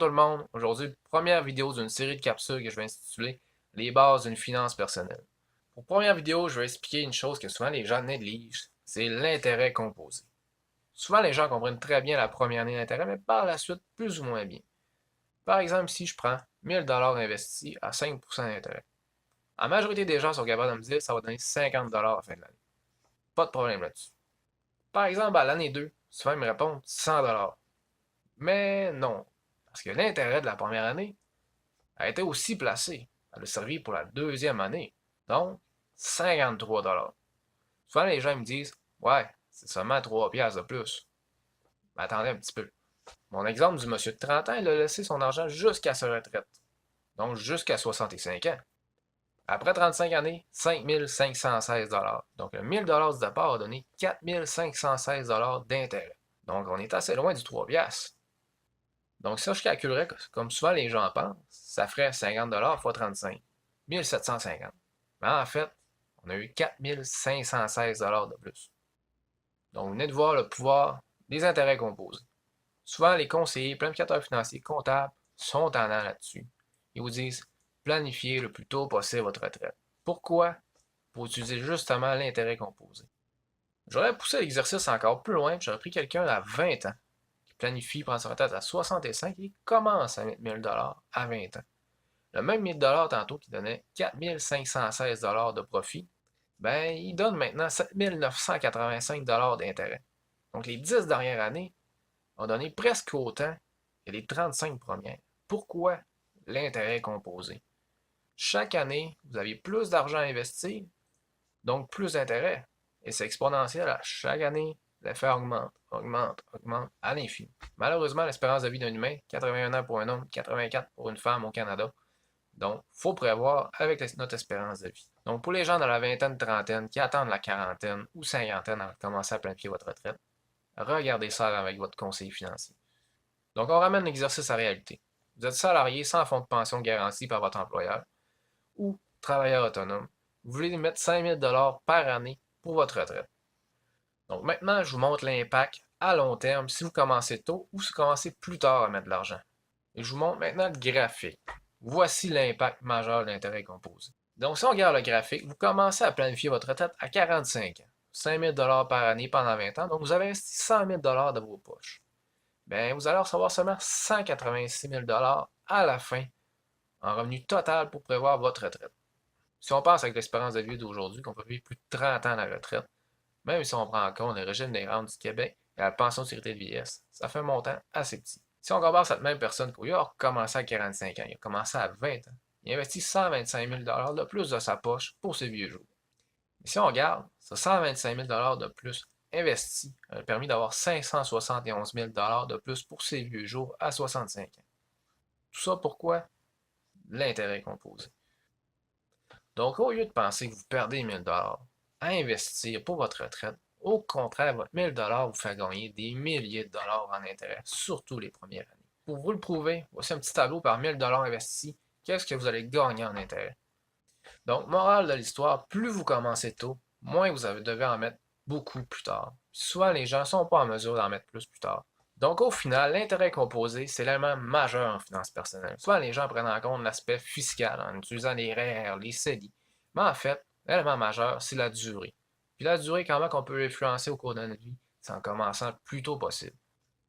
tout le monde, aujourd'hui, première vidéo d'une série de capsules que je vais intituler Les bases d'une finance personnelle. Pour première vidéo, je vais expliquer une chose que souvent les gens négligent, c'est l'intérêt composé. Souvent les gens comprennent très bien la première année d'intérêt, mais par la suite, plus ou moins bien. Par exemple, si je prends 1000 $ investis à 5% d'intérêt, la majorité des gens sont capables de me dire que ça va donner 50 $ à la fin de l'année. Pas de problème là-dessus. Par exemple, à l'année 2, souvent ils me répondent 100 $. Mais non, parce que l'intérêt de la première année a été aussi placé. Elle a servi pour la deuxième année. Donc, 53 $. Souvent, les gens me disent, ouais, c'est seulement 3 piastres de plus. Mais attendez un petit peu. Mon exemple du monsieur de 30 ans, il a laissé son argent jusqu'à sa retraite. Donc, jusqu'à 65 ans. Après 35 années, 5 516 $. Donc, le 1000 $ du départ a donné 4 516 $ d'intérêt. Donc, on est assez loin du 3 piastres. Donc ça, je calculerais, comme souvent les gens pensent, ça ferait 50 $ x 35, 1750. Mais en fait, on a eu 4 516 $ de plus. Donc vous venez de voir le pouvoir des intérêts composés. Souvent, les conseillers, planificateurs financiers, comptables sont tendants là-dessus. Ils vous disent planifiez le plus tôt possible votre retraite. Pourquoi? Pour utiliser justement l'intérêt composé. J'aurais poussé l'exercice encore plus loin, j'aurais pris quelqu'un à 20 ans planifie prendre sa retraite à 65 et commence à mettre 1000 $ à 20 ans. Le même 1000 $ tantôt qui donnait 4 516 $ de profit, ben, il donne maintenant 7 985 $ d'intérêt. Donc les 10 dernières années ont donné presque autant que les 35 premières. Pourquoi? L'intérêt composé. Chaque année, vous avez plus d'argent à investir, donc plus d'intérêt. Et c'est exponentiel à chaque année. L'effet augmente, augmente, augmente à l'infini. Malheureusement, l'espérance de vie d'un humain, 81 ans pour un homme, 84 pour une femme au Canada. Donc, il faut prévoir avec notre espérance de vie. Donc, pour les gens dans la vingtaine, trentaine, qui attendent la quarantaine ou cinquantaine avant de commencer à planifier votre retraite, regardez ça avec votre conseiller financier. Donc, on ramène l'exercice à réalité. Vous êtes salarié sans fonds de pension garanti par votre employeur ou travailleur autonome. Vous voulez mettre 5 000 $ par année pour votre retraite. Donc maintenant, je vous montre l'impact à long terme si vous commencez tôt ou si vous commencez plus tard à mettre de l'argent. Et je vous montre maintenant le graphique. Voici l'impact majeur de l'intérêt composé. Donc si on regarde le graphique, vous commencez à planifier votre retraite à 45 ans. 5 000 $ par année pendant 20 ans, donc vous avez investi 100 000 $ de vos poches. Bien, vous allez recevoir seulement 186 000 $ à la fin en revenu total pour prévoir votre retraite. Si on pense avec l'expérience de vie d'aujourd'hui, qu'on peut vivre plus de 30 ans à la retraite, même si on prend en compte le régime des rentes du Québec et la pension de sécurité de vieillesse, ça fait un montant assez petit. Si on compare cette même personne qui a commencé à 45 ans, il a commencé à 20 ans, il investit 125 000 $ de plus de sa poche pour ses vieux jours. Mais si on regarde, ce 125 000 $ de plus investi a permis d'avoir 571 000 $ de plus pour ses vieux jours à 65 ans. Tout ça pourquoi? L'intérêt composé. Donc, au lieu de penser que vous perdez 1000 $ à investir pour votre retraite, au contraire, votre 1000 $ vous fait gagner des milliers de dollars en intérêt, surtout les premières années. Pour vous le prouver, voici un petit tableau par 1000 $ investis. Qu'est-ce que vous allez gagner en intérêt? Donc, morale de l'histoire, plus vous commencez tôt, moins vous devez en mettre beaucoup plus tard. Souvent, les gens ne sont pas en mesure d'en mettre plus tard. Donc, au final, l'intérêt composé, c'est l'élément majeur en finance personnelle. Souvent, les gens prennent en compte l'aspect fiscal en utilisant les REER, les CELI. Mais en fait, l'élément majeur, c'est la durée. Puis la durée, comment on peut l'influencer au cours de notre vie? C'est en commençant le plus tôt possible.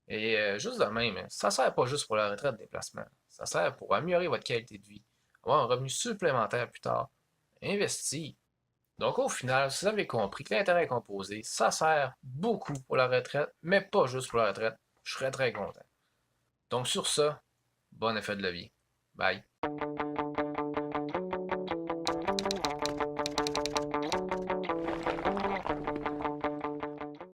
Et juste de même, ça ne sert pas juste pour la retraite des placements. Ça sert pour améliorer votre qualité de vie, avoir un revenu supplémentaire plus tard, investir. Donc au final, vous avez compris que l'intérêt composé, ça sert beaucoup pour la retraite, mais pas juste pour la retraite. Je serais très content. Donc sur ça, bon effet de levier. Bye.